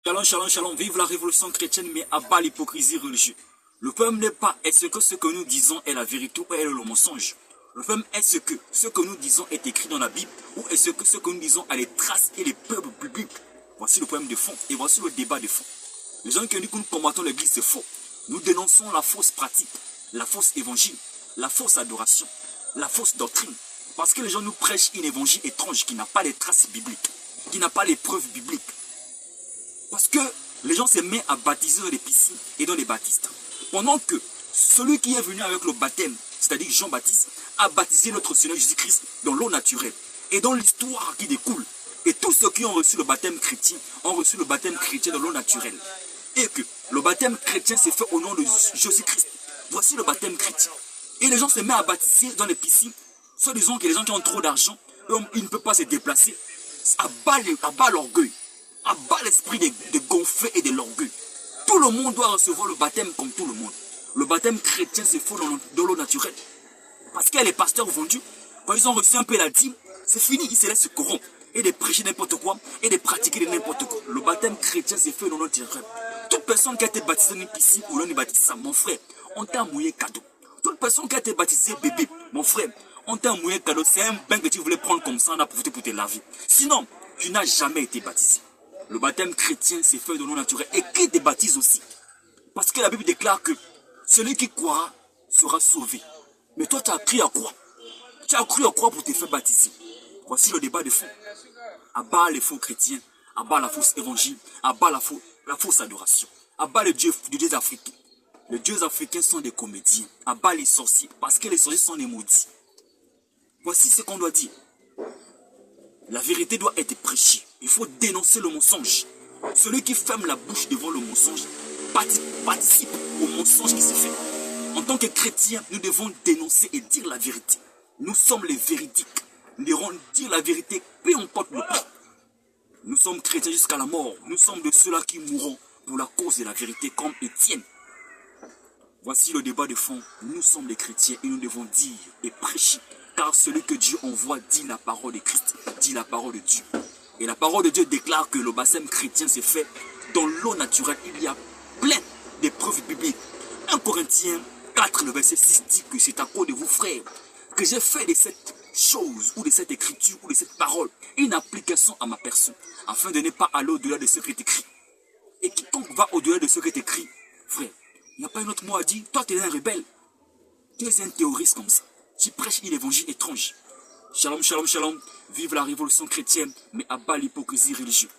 Shalom, shalom, shalom, vive la révolution chrétienne, mais abat l'hypocrisie religieuse. Le problème n'est pas est-ce que ce que nous disons est la vérité ou est le mensonge. Le problème est ce que nous disons est écrit dans la Bible ou est-ce que ce que nous disons a les traces et les preuves bibliques. Voici le problème de fond et voici le débat de fond. Les gens qui ont dit que nous combattons l'église, c'est faux. Nous dénonçons la fausse pratique, la fausse évangile, la fausse adoration, la fausse doctrine. Parce que les gens nous prêchent une évangile étrange qui n'a pas les traces bibliques, qui n'a pas les preuves bibliques. Parce que les gens se mettent à baptiser dans les piscines et dans les baptistes. Pendant que celui qui est venu avec le baptême, c'est-à-dire Jean-Baptiste, a baptisé notre Seigneur Jésus-Christ dans l'eau naturelle et dans l'histoire qui découle. Et tous ceux qui ont reçu le baptême chrétien ont reçu le baptême chrétien dans l'eau naturelle. Et que le baptême chrétien s'est fait au nom de Jésus-Christ. Voici le baptême chrétien. Et les gens se mettent à baptiser dans les piscines, soit disant que les gens qui ont trop d'argent, ils ne peuvent pas se déplacer, à bas l'orgueil. À bas l'esprit de gonfler et de l'orgueil. Tout le monde doit recevoir le baptême comme tout le monde. Le baptême chrétien se fait dans l'eau naturelle. Parce qu'il y a les pasteurs vendus, quand ils ont reçu un peu la dîme, c'est fini, ils se laissent se corrompre. Et de prêcher n'importe quoi, et de pratiquer n'importe quoi. Le baptême chrétien se fait dans l'eau naturelle. Toute personne qui a été baptisée dans une piscine ou dans une baptise, mon frère, on t'a mouillé cadeau. Toute personne qui a été baptisée bébé, mon frère, on t'a mouillé cadeau. C'est un bain que tu voulais prendre comme ça, on a profité pour te laver. Sinon, tu n'as jamais été baptisé. Le baptême chrétien s'est fait de l'eau naturelle et qui te baptise aussi. Parce que la Bible déclare que celui qui croira sera sauvé. Mais toi, tu as cru à quoi? Tu as cru à quoi pour te faire baptiser? Voici le débat de fond. Abat les faux chrétiens, abat la fausse évangile, abat la fausse adoration, abat les dieux africains. Les dieux africains sont des comédiens. Abat les sorciers parce que les sorciers sont des maudits. Voici ce qu'on doit dire. La vérité doit être prêchée. Il faut dénoncer le mensonge. Celui qui ferme la bouche devant le mensonge participe au mensonge qui se fait. En tant que chrétiens, nous devons dénoncer et dire la vérité. Nous sommes les véridiques. Nous devons dire la vérité, peu importe le prix. Nous sommes chrétiens jusqu'à la mort. Nous sommes de ceux-là qui mourront pour la cause de la vérité, comme Étienne. Voici le débat de fond. Nous sommes les chrétiens et nous devons dire et prêcher. Car celui que Dieu envoie dit la parole de Christ, dit la parole de Dieu. Et la parole de Dieu déclare que le baptême chrétien s'est fait dans l'eau naturelle. Il y a plein de preuves bibliques. 1 Corinthiens 4, le verset 6 dit que c'est à cause de vous, frères, que j'ai fait de cette chose, ou de cette écriture, ou de cette parole, une application à ma personne, afin de ne pas aller au-delà de ce qui est écrit. Et quiconque va au-delà de ce qui est écrit, frère, il n'y a pas un autre mot à dire. Toi, tu es un rebelle. Tu es un théoriste comme ça. Tu prêches une évangile étrange. Shalom, shalom, shalom. Vive la révolution chrétienne, mais abat l'hypocrisie religieuse.